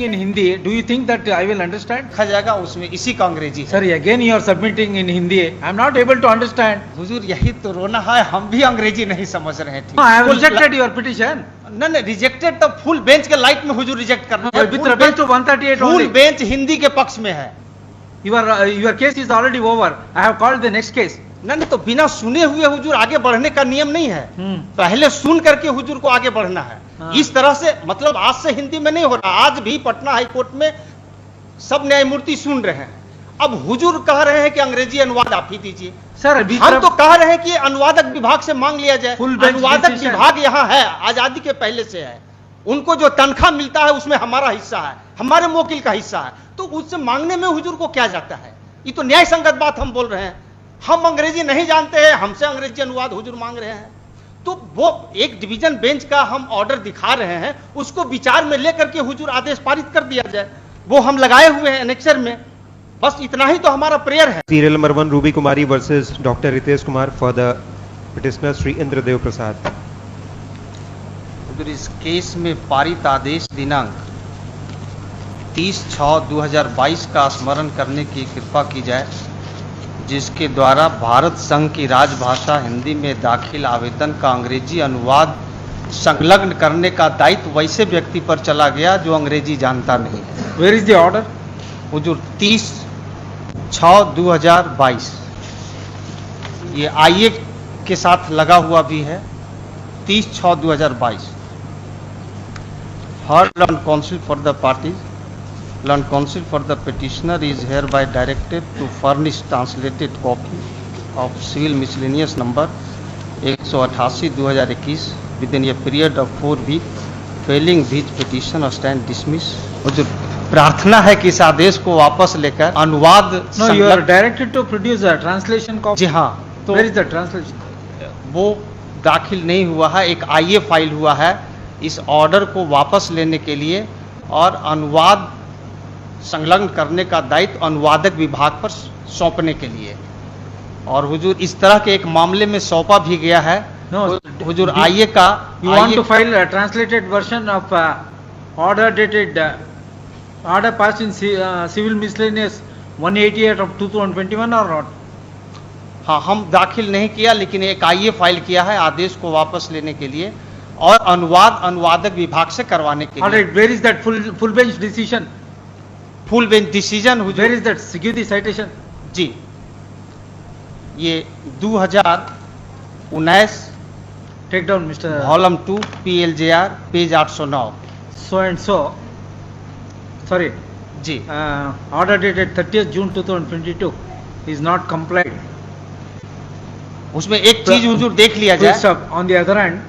in Hindi. Do you think that I will understand? लिखा जाएगा उसमें इसी का अंग्रेजी है। Sir, again you are submitting in Hindi. I am not able to understand. हुजूर यही तो रोना है, हम भी अंग्रेजी नहीं समझ रहे थे। No, I have rejected your petition. नहीं रिजेक्टेड तो फुल बेंच के लाइट में हुजूर रिजेक्ट कर रहे हैं। With reference to 138 full only. Bench Hindi के पक्ष में है। Your case is already over. I have called the next case. नहीं तो बिना सुने हुए हुजूर आगे बढ़ने का नियम नहीं है। पहले सुन करके हुजूर को आगे बढ़ना है। हाँ। इस तरह से मतलब आज से हिंदी में नहीं हो रहा। आज भी पटना हाई कोर्ट में सब न्यायमूर्ति सुन रहे हैं। अब हुजूर कह रहे हैं कि अंग्रेजी अनुवाद आप ही दीजिए। सर, हम तो कह रहे हैं कि अनुवादक विभाग से मांग लिया जाए। Full bench अनुवादक decision। विभाग यहाँ है, आजादी के पहले से है। उनको जो तनख्वाह मिलता है उसमें हमारा हिस्सा है, हमारे मोकिल का हिस्सा है। तो उससे मांगने में हुजूर को क्या जाता है? ये तो न्याय संगत बात हम बोल रहे हैं। हम अंग्रेजी नहीं जानते हैं, हमसे अंग्रेजी अनुवाद हुजूर मांग रहे हैं। तो वो एक डिवीजन बेंच का हम ऑर्डर दिखा रहे हैं, उसको विचार में लेकर के हुजूर आदेश पारित कर दिया जाए। वो हम लगाए हुए हैं एनेक्सर में। बस इतना ही तो हमारा प्रेयर है। Serial number 1 Ruby Kumari versus Dr. Ritesh Kumar for the petitioner Sri Indradev Prasad. हुजूर इस केस में पारित आदेश दिनांक 30/6/2022 का स्मरण करने की कृपा की जाए, जिसके द्वारा भारत संघ की राजभाषा हिंदी में दाखिल आवेदन का अंग्रेजी अनुवाद संलग्न करने का दायित्व वैसे व्यक्ति पर चला गया जो अंग्रेजी जानता नहीं है। Where is the order? हुजूर 30/6/2022 ये आईए के साथ लगा हुआ भी है। 30/6/2022 Heard Learned Counsel for the parties, Learned Counsel for the petitioner is hereby directed to furnish translated copy of civil miscellaneous number 188/2021 within a period of 4 weeks. Failing which petition or stand dismissed. हुजूर प्रार्थना है कि इस आदेश को वापस लेकर अनुवाद No, you are directed to produce a translation copy. जी हाँ, तो Where is the translation? वो दाखिल नहीं हुआ है। एक आईए फाइल हुआ है इस ऑर्डर को वापस लेने के लिए और अनुवाद संलग्न करने का दायित्व अनुवादक विभाग पर सौंपने के लिए। और हुजूर इस तरह के एक मामले में सौंपा भी गया है। No, हुजूर आईए का You want to file a translated version of order dated order passed in civil miscellaneous 188 of 2021 or not? हाँ, हम दाखिल नहीं किया, लेकिन एक आईए फाइल किया है आदेश को वापस लेने के लिए और अनुवाद अनुवादक विभाग से करवाने के All लिए। right, where is that full bench decision? Full bench decision Where हुजूर is that? Give the citation. जी, ये 2019 Take down, Mr. Volume 2 PLJR page 809। So and so. Sorry. जी, Order dated 30th June 2022 is not complied. उसमें एक चीज हुजूर देख लिया Full जाए। stop. On the other hand,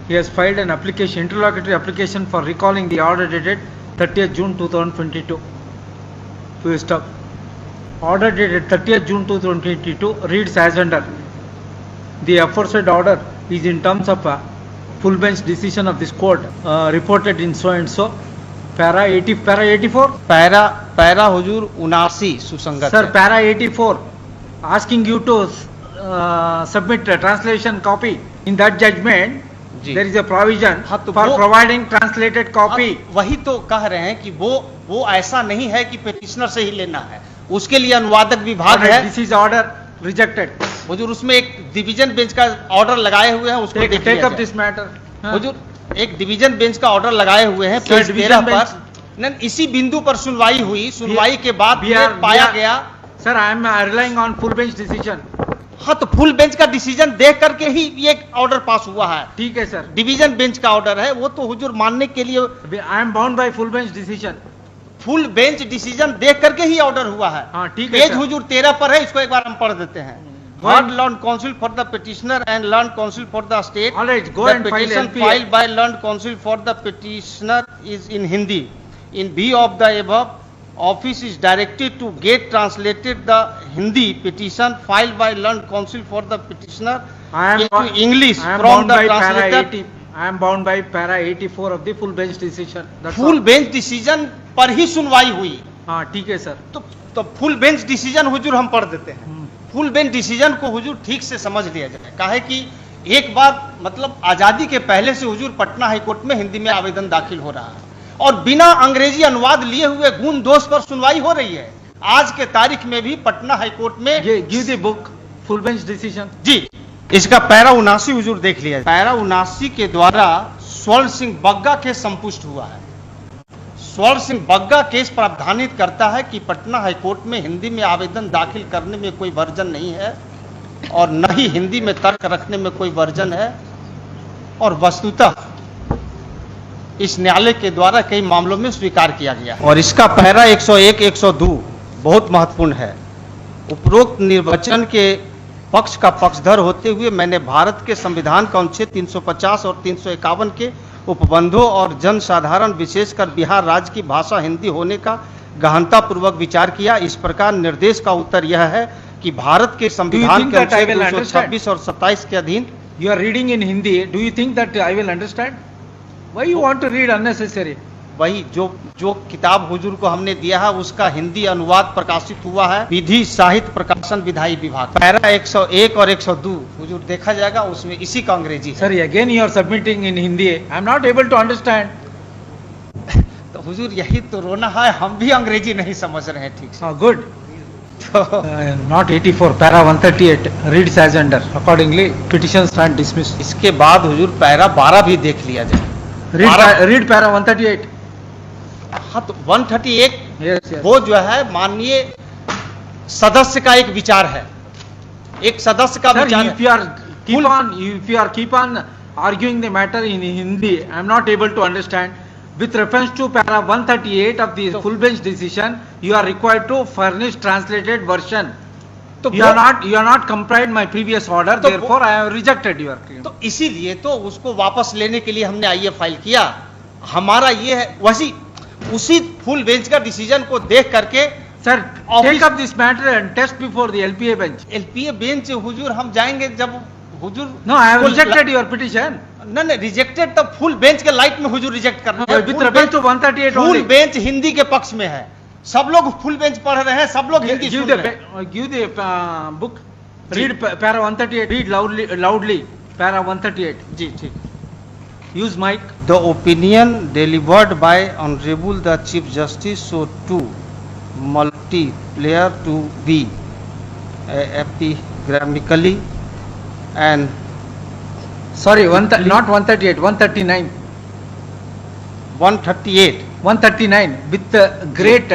he has filed an application, interlocutory application for recalling the order dated 30th June 2022. Full stop. Order dated 30th June 2022 reads as under. The aforesaid order is in terms of a full bench decision of this court reported in so and so. Para 84. Para हुजूर 79 सुसंगत Sir, है। para 84 asking you to submit a translation copy. In that judgment, ji. there is a provision हाँ, तो for वो- providing translated copy. अब वही तो कह रहे हैं कि वो ऐसा नहीं है कि पेटिशनर से ही लेना है, उसके लिए अनुवादक विभाग Alright, है। this is order rejected. हुजूर उसमें एक डिवीजन बेंच का ऑर्डर लगाए हुए हैं, उसको देख Take लिया up जाए। this matter. हुजूर एक डिवीजन बेंच का ऑर्डर लगाए हुए हैं Sir, पेज division 13 पर। bench- नहीं, इसी बिंदु पर सुनवाई हुई। सुनवाई के बाद We ये are- पाया we are- गया। Sir, I am relying on full bench decision. हाँ, तो फुल बेंच का डिसीजन देख करके ही ये ऑर्डर पास हुआ है। ठीक है सर। डिवीजन बेंच का ऑर्डर है, वो तो हुजूर मानने के लिए I am bound by full bench decision. Full bench decision देख करके ही ऑर्डर हुआ है। हाँ, ठीक है पेज सर। हुजूर 13 पर है, इसको एक बार हम पढ़ देते हैं। Heard learned counsel for the petitioner and learned counsel for the state. All right, go The and file petition LPA. filed by learned counsel for the petitioner is in Hindi. In view of the above, office is directed to get translated the Hindi petition filed by learned counsel for the petitioner I am into English I am from bound the by para translator. 80. I am bound by para 84 of the full bench decision. That's full all. Bench decision पर ही सुनवाई हुई। हाँ, ठीक है sir. तो full bench decision हुजूर हम पढ़ देते हैं। फुल बेंच डिसीजन को हुजूर ठीक से समझ लिया जाए। काहे कि एक बार मतलब आजादी के पहले से हुजूर पटना हाई कोर्ट में हिंदी में आवेदन दाखिल हो रहा है और बिना अंग्रेजी अनुवाद लिए हुए गुण दोष पर सुनवाई हो रही है। आज के तारीख में भी पटना हाईकोर्ट में give the book full bench decision. जी, इसका पैरा 79 हुजूर देख लिया। पैरा 79 के द्वारा स्वर्ण सिंह बग्गा केस संपुष्ट हुआ है। स्वर्ण सिंह बग्गा केस प्रावधानित करता है कि पटना हाईकोर्ट में हिंदी में आवेदन दाखिल करने में कोई वर्जन नहीं है और न ही हिंदी में तर्क रखने में कोई वर्जन है, और वस्तुतः इस न्यायालय के द्वारा कई मामलों में स्वीकार किया गया। और इसका पैरा 101, 102 बहुत महत्वपूर्ण है। उपरोक्त निर्वचन के पक्ष का पक्षधर होते हुए मैंने भारत के संविधान का अनुच्छेद 350 और 351 के उपबंधों और जनसाधारण विशेषकर बिहार राज्य की भाषा हिंदी होने का गहनतापूर्वक विचार किया। इस प्रकार निर्देश का उत्तर यह है कि भारत के संविधान के अनुच्छेद 226 और 27 के अधीन। You are reading in Hindi. Do you think that I will understand? Why you want to read unnecessary? वही जो किताब हुजूर को हमने दिया है उसका हिंदी अनुवाद प्रकाशित हुआ है विधि साहित्य प्रकाशन विधायी विभाग। पैरा 101 और 102 हुजूर देखा जाएगा, उसमें इसी का अंग्रेजी है। Sorry, again you are submitting in Hindi. I am not able to understand. तो हुजूर यही तो रोना है, हम भी अंग्रेजी नहीं समझ रहे हैं ठीक से। Good. Not 84, para 138 reads as under. Accordingly, petitions stand dismissed. इसके बाद हुजूर पैरा 12 भी देख लिया जाए। Read para 138. हाँ, तो 138 Yes. वो जो है माननीय सदस्य का एक विचार है, एक सदस्य का विचार है। If you are keep on arguing the matter in Hindi, I am not able to understand. With reference to para 138 of the full bench decision, you are required to furnish translated version. तो You are not complied my previous order, तो therefore I have rejected your claim. तो इसीलिए तो उसको वापस लेने के लिए हमने आईए फाइल किया। हमारा ये है, वैसी उसी फुल बेंच का डिसीजन को देख करके Sir, take up this matter and test before the LPA bench. LPA bench हुजूर हम जाएंगे जब हुजूर। No, I have rejected your petition. नहीं, रिजेक्टेड तो फुल बेंच के लाइट में हुजूर रिजेक्ट कर रहे हैं। With reference to 138 full only. Bench Hindi के पक्ष में है, सब लोग फुल बेंच पढ़ रहे हैं, सब लोग हिंदी सुन रहे हैं। Give the book. Read para 138. Read loudly. Para 138. जी ठीक। Use mic. The opinion delivered by Honorable the Chief Justice so too multiplayer to be epigrammatically and Sorry, not 138, 139. 138 139 with great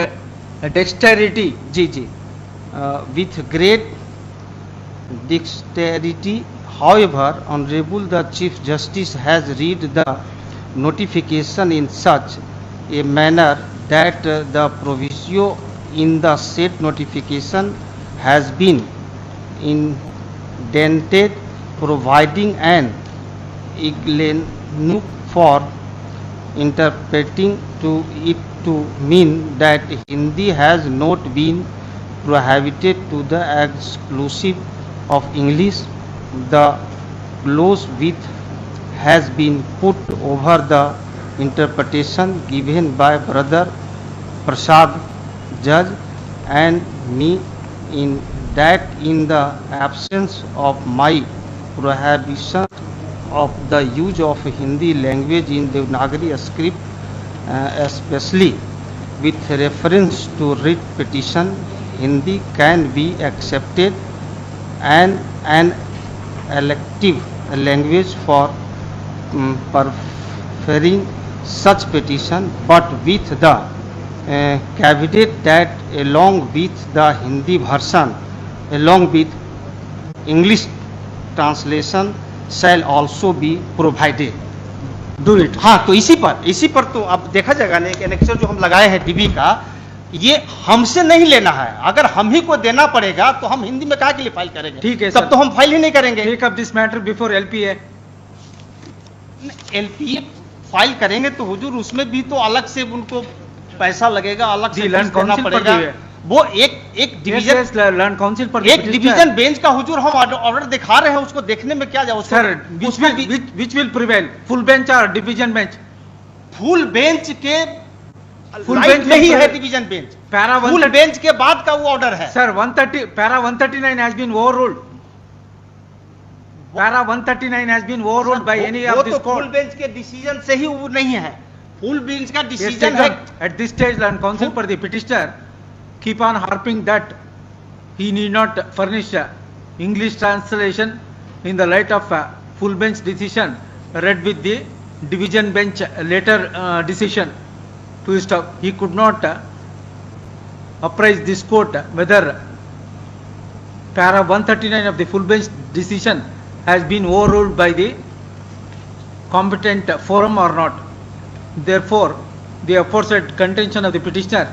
dexterity. Ji ji with great dexterity. However, Honorable the Chief Justice has read the notification in such a manner that the proviso in the said notification has been indented providing an ignoble for interpreting to it to mean that Hindi has not been prohibited to the exclusive of English. The clause with has been put over the interpretation given by Brother Prasad Judge and me in that in the absence of my prohibition of the use of Hindi language in Devanagari script, especially with reference to writ petition, Hindi can be accepted and an elective language for preferring such petition, but with the caveat that along with the Hindi version, along with English translation shall also be provided. Do it. हाँ, तो इसी पर तो अब देखा जाएगा ना, एक एनेक्सर जो हम लगाए हैं डीबी का, ये हमसे नहीं लेना है। अगर हम ही को देना पड़ेगा तो हम हिंदी में काहे के लिए फाइल करेंगे? ठीक है तब सर। तो हम फाइल ही नहीं करेंगे। Take up this matter before LPA. LPA file करेंगे तो हुजूर उसमें भी तो अलग से उनको पैसा लगेगा, अलग से लैंड देना काउंसिल पर पड़ेगा। भी है। वो एक डिवीजन लैंड काउंसिल पर एक डिवीजन बेंच का हुजूर हम ऑर्डर दिखा रहे हैं, उसको देखने में क्या जाए? Sir, which will prevail, full bench or division bench? Full bench के फुल लाइट बेंच नहीं में है division bench, para full bench के बाद का वो ऑर्डर है। Sir 130 para 139 has been overruled. Para 139 has been overruled by any वो of तो this फुल court. बेंच के डिसीजन से ही वो नहीं है। फुल बेंच का He has डिसीजन है। taken, at this stage, land counsel for the petitioner keep on harping that he need not furnish English translation in the light of full bench decision read with the division bench later decision. To stop, he could not apprise this court whether para 139 of the full bench decision has been overruled by the competent forum or not. Therefore, the aforesaid contention of the petitioner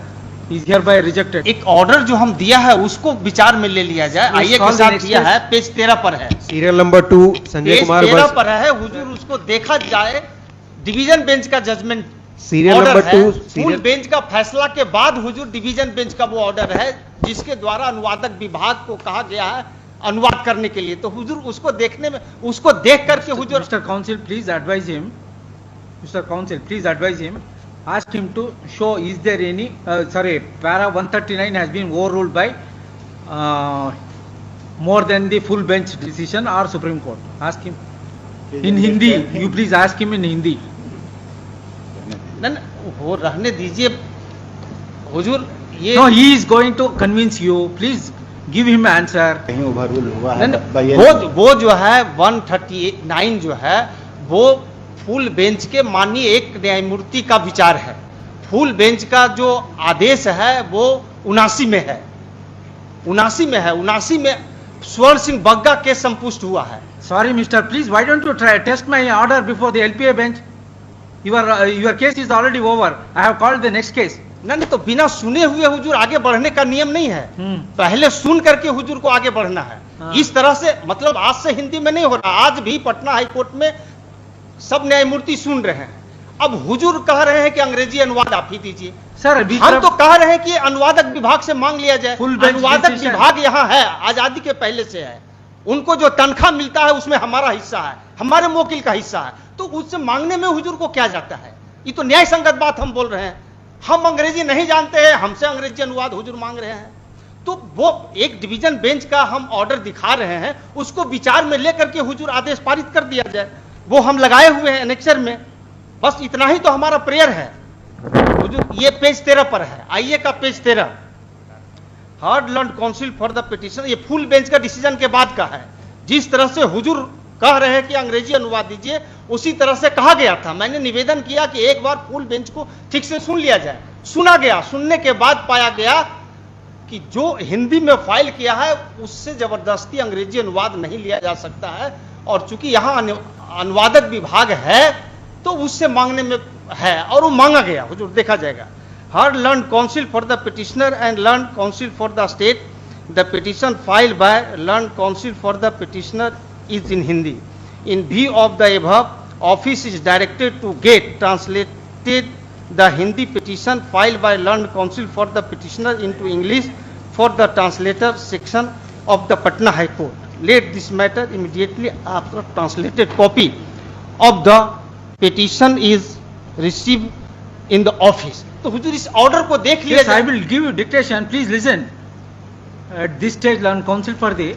is hereby rejected. एक order जो हम दिया है उसको विचार में ले लिया जाए। आइए के call the साथ next दिया case. है, पेज 13 पर है। Serial number 2 Sanjay page Kumar 13 versus पर है हुजूर, उसको देखा जाए। डिवीजन बेंच का जजमेंट सीरियल ऑर्डर नंबर है। 2 फुल सीरियल बेंच का फैसला के बाद हुजूर डिवीजन बेंच का वो ऑर्डर है जिसके द्वारा अनुवादक विभाग को कहा गया है अनुवाद करने के लिए। तो हुजूर उसको देखने में, उसको देख करके हुजूर Mr. Counsel, please advise him. Mr. Counsel, please advise him. Ask him to show is there any, para 139 has been overruled by more than the full bench decision or Supreme Court. Ask him. In Hindi, you please ask him in Hindi. न वो रहने दीजिए हुजूर। ये No, he is going to convince you. Please give him answer. कहीं overrule हुआ न, है वो जो है 139 जो है वो फुल बेंच के माननीय एक न्यायमूर्ति का विचार है। फुल बेंच का जो आदेश है वो 79 में है, 79 में स्वर्ण सिंह बग्गा केस संपुष्ट हुआ है। Sorry, Mister. Please, why don't you try test my order before the LPA bench? Your case is already over. I have called the next case. नहीं तो बिना सुने हुए हुजूर आगे बढ़ने का नियम नहीं है। पहले सुन करके हुजूर को आगे बढ़ना है। हाँ। इस तरह से मतलब आज से हिंदी में नहीं हो रहा। आज भी पटना हाई कोर्ट में सब न्यायमूर्ति सुन रहे हैं। अब हुजूर कह रहे हैं कि अंग्रेजी अनुवाद आप ही दीजिए। Sir, अभी हम तो कह रहे हैं कि अनुवादक विभाग से मांग लिया जाए। Full bench अनुवादक decision. विभाग यहाँ है, आजादी के पहले से है। उनको जो तनख्वाह मिलता है उसमें हमारा हिस्सा है, हमारे मोकिल का हिस्सा है। तो उससे मांगने में हुजूर को क्या जाता है? ये तो न्याय संगत बात हम बोल रहे हैं। हम अंग्रेजी नहीं जानते हैं, हमसे अंग्रेजी अनुवाद हुजूर मांग रहे हैं। तो वो एक डिवीजन बेंच का हम ऑर्डर दिखा रहे हैं, उसको विचार में लेकर के हुजूर आदेश पारित कर दिया जाए। वो हम लगाए हुए हैं एनेक्सर में। बस इतना ही तो हमारा प्रेयर है हुजूर। ये पेज 13 पर है, आइए का page 13। Hard learn counsel for the petition, ये फुल बेंच का डिसीजन के बाद का है। जिस तरह से हुजूर कह रहे हैं कि अंग्रेजी अनुवाद दीजिए, उसी तरह से कहा गया था। मैंने निवेदन किया कि एक बार फुल बेंच को ठीक से सुन लिया जाए। सुना गया, सुनने के बाद पाया गया कि जो हिंदी में फाइल किया है उससे जबरदस्ती अंग्रेजी अनुवाद नहीं लिया जा सकता है। और चूंकि यहाँ अनुवादक विभाग है तो उससे मांगने में है और वो मांगा गया हुजूर, देखा जाएगा। Heard learned counsel for the petitioner and learned counsel for the state, the petition filed by learned counsel for the petitioner is in Hindi. In view of the above, office is directed to get translated the Hindi petition filed by learned counsel for the petitioner into English for the translator section of the Patna High Court. Let this matter immediately after translated copy of the petition is received in the office. तो हुजूर इस order को देख लिया Yes, I will give you dictation. Please listen. At this stage, learn counsel for the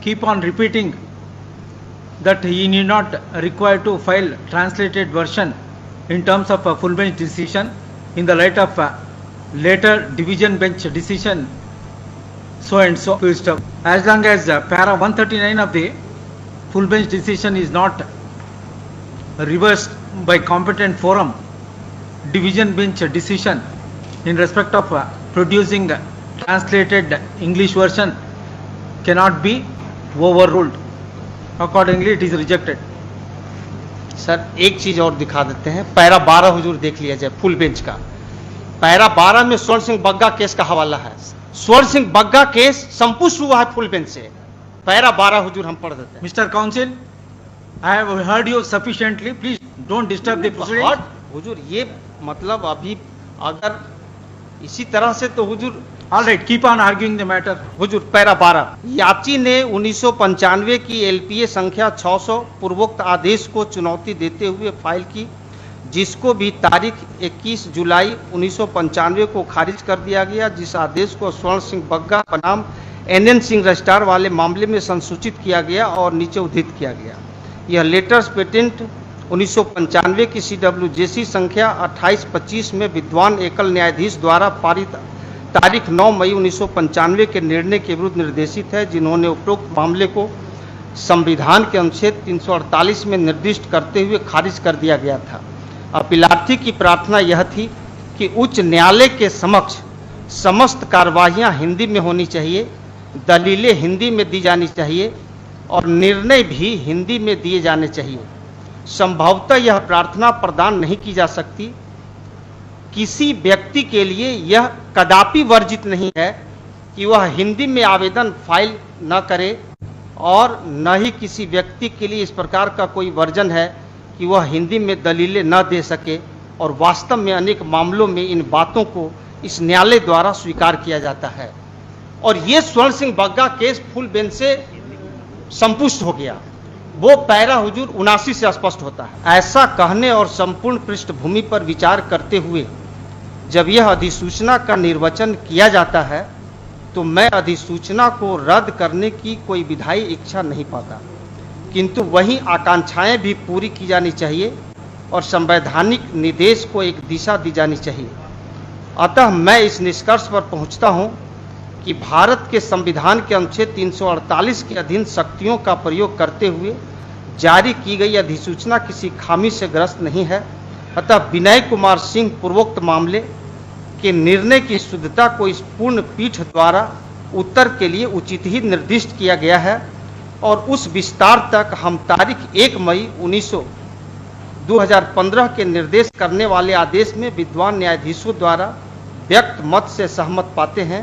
keep on repeating that he need not require to file translated version in terms of a full bench decision in the light of a later division bench decision so and so to stop. As long as para 139 of the full bench decision is not reversed by competent forum, division bench decision in respect of producing translated English version cannot be overruled. Accordingly, it is rejected. Sir एक चीज और दिखा देते हैं। Para 12 हुजूर देख लिया जाए full bench का। पैरा 12 में स्वर्ण सिंह बग्गा केस का हवाला है। स्वर्ण सिंह बग्गा केस संपुष्ट हुआ है फुल बेंच से। पैरा 12 हुजूर हम पढ़ देते हैं। Mr. Counsel, I have heard you sufficiently. Please don't disturb the proceedings. और हुजूर ये मतलब अभी अगर इसी तरह से तो हुजूर All right, keep on arguing the matter. Hazur para 12 याची ने 1995 की एलपीए संख्या 600 पूर्वोक्त आदेश को चुनौती देते हुए फाइल की, जिसको भी तारीख 21 जुलाई 1995 को खारिज कर दिया गया। जिस आदेश को स्वर्ण सिंह बग्गा बनाम NN सिंह रजिस्ट्रार वाले मामले में संसूचित किया गया और नीचे उद्धृत किया गया। यह लेटर्स पेटेंट 1995 की CWJC संख्या 2825 में विद्वान एकल न्यायाधीश द्वारा पारित तारीख 9 मई 1995 के निर्णय के विरुद्ध निर्देशित है, जिन्होंने उपरोक्त मामले को संविधान के अनुच्छेद 348 में निर्दिष्ट करते हुए खारिज कर दिया गया था। अपीलार्थी की प्रार्थना यह थी कि उच्च न्यायालय के समक्ष समस्त कार्यवाहियां हिंदी में होनी चाहिए, दलीलें हिंदी में दी जानी चाहिए और निर्णय भी हिंदी में दिए जाने चाहिए। संभवतः यह प्रार्थना प्रदान नहीं की जा सकती। किसी व्यक्ति के लिए यह कदापि वर्जित नहीं है कि वह हिंदी में आवेदन फाइल न करे और न ही किसी व्यक्ति के लिए इस प्रकार का कोई वर्जन है कि वह हिंदी में दलीलें न दे सके, और वास्तव में अनेक मामलों में इन बातों को इस न्यायालय द्वारा स्वीकार किया जाता है। और ये स्वर्ण Singh Bagga case full bench से संपुष्ट हो गया। वो पैरा हुजूर 79 से स्पष्ट होता है। ऐसा कहने और संपूर्ण पृष्ठभूमि पर विचार करते हुए जब यह अधिसूचना का निर्वचन किया जाता है तो मैं अधिसूचना को रद्द करने की कोई विधायी इच्छा नहीं पाता, किंतु वही आकांक्षाएं भी पूरी की जानी चाहिए और संवैधानिक निर्देश को एक दिशा दी जानी चाहिए। अतः मैं इस निष्कर्ष पर पहुंचता हूं कि भारत के संविधान के अनुच्छेद 348 के अधीन शक्तियों का प्रयोग करते हुए जारी की गई अधिसूचना किसी खामी से ग्रस्त नहीं है। अतः विनय कुमार सिंह पूर्वोक्त मामले के निर्णय की शुद्धता को इस पूर्ण पीठ द्वारा उत्तर के लिए उचित ही निर्दिष्ट किया गया है और उस विस्तार तक हम तारीख 1 मई 2015 के निर्देश करने वाले आदेश में विद्वान न्यायाधीशों द्वारा व्यक्त मत से सहमत पाते हैं।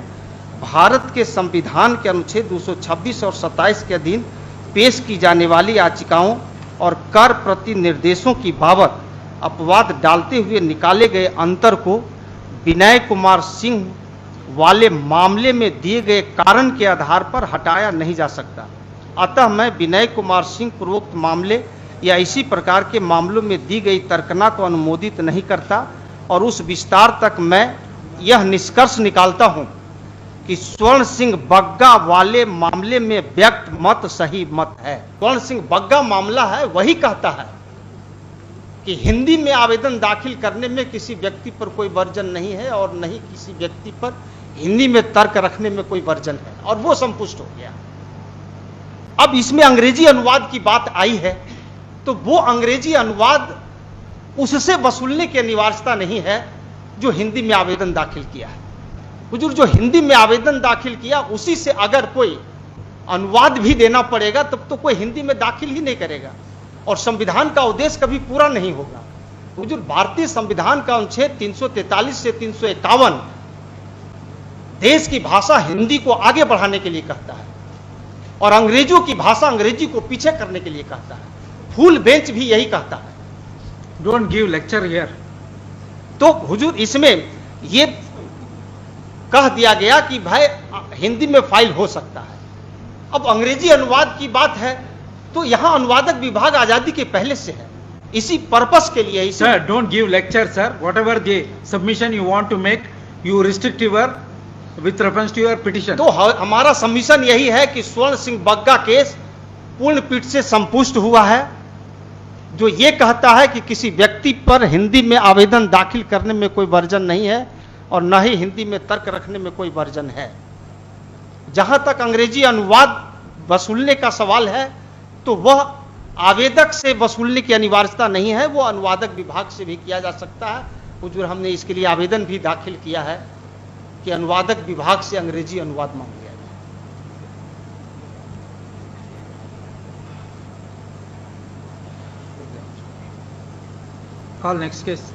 भारत के संविधान के अनुच्छेद 226 और 27 के अधीन पेश की जाने वाली याचिकाओं और कर प्रति निर्देशों की बाबत अपवाद डालते हुए निकाले गए अंतर को विनय कुमार सिंह वाले मामले में दिए गए कारण के आधार पर हटाया नहीं जा सकता। अतः मैं विनय कुमार सिंह पूर्वोक्त मामले या इसी प्रकार के मामलों में दी गई तर्कना को अनुमोदित नहीं करता और उस विस्तार तक मैं यह निष्कर्ष निकालता हूं कि स्वर्ण सिंह बग्गा वाले मामले में व्यक्त मत सही मत है। स्वर्ण सिंह बग्गा मामला है वही कहता है कि हिंदी में आवेदन दाखिल करने में किसी व्यक्ति पर कोई वर्जन नहीं है और नहीं किसी व्यक्ति पर हिंदी में तर्क रखने में कोई वर्जन है, और वो संपुष्ट हो गया। अब इसमें अंग्रेजी अनुवाद की बात आई है तो वो अंग्रेजी अनुवाद उससे वसूलने की अनिवार्यता नहीं है जो हिंदी में आवेदन दाखिल किया है। हुजूर जो हिंदी में आवेदन दाखिल किया उसी से अगर कोई अनुवाद भी देना पड़ेगा तब तो कोई हिंदी में दाखिल ही नहीं करेगा और संविधान का उद्देश्य कभी पूरा नहीं होगा। हुजूर भारतीय संविधान का अनुच्छेद 343 से 351 देश की भाषा हिंदी को आगे बढ़ाने के लिए कहता है और अंग्रेजों की भाषा अंग्रेजी को पीछे करने के लिए कहता है। फुल बेंच भी यही कहता है। Don't give lecture here. तो हुजूर इसमें ये कह दिया गया कि भाई हिंदी में फाइल हो सकता है। अब अंग्रेजी अनुवाद की बात है तो यहां अनुवादक विभाग आजादी के पहले से है, इसी पर्पस के लिए। Sir, don't give lecture, sir. Whatever the submission you want to make, you restrict your with reference to your petition. तो हमारा सबमिशन यही है कि स्वर्ण सिंह बग्गा केस पूर्ण पीठ से संपुष्ट हुआ है, जो ये कहता है कि किसी व्यक्ति पर हिंदी में आवेदन दाखिल करने में कोई वर्जन नहीं है और न ही हिंदी में तर्क रखने में कोई वर्जन है। जहां तक अंग्रेजी अनुवाद वसूलने का सवाल है तो वह आवेदक से वसूलने की अनिवार्यता नहीं है, वो अनुवादक विभाग से भी किया जा सकता है। हुजूर हमने इसके लिए आवेदन भी दाखिल किया है कि अनुवादक विभाग से अंग्रेजी अनुवाद मांग लिया जाए। Call next case.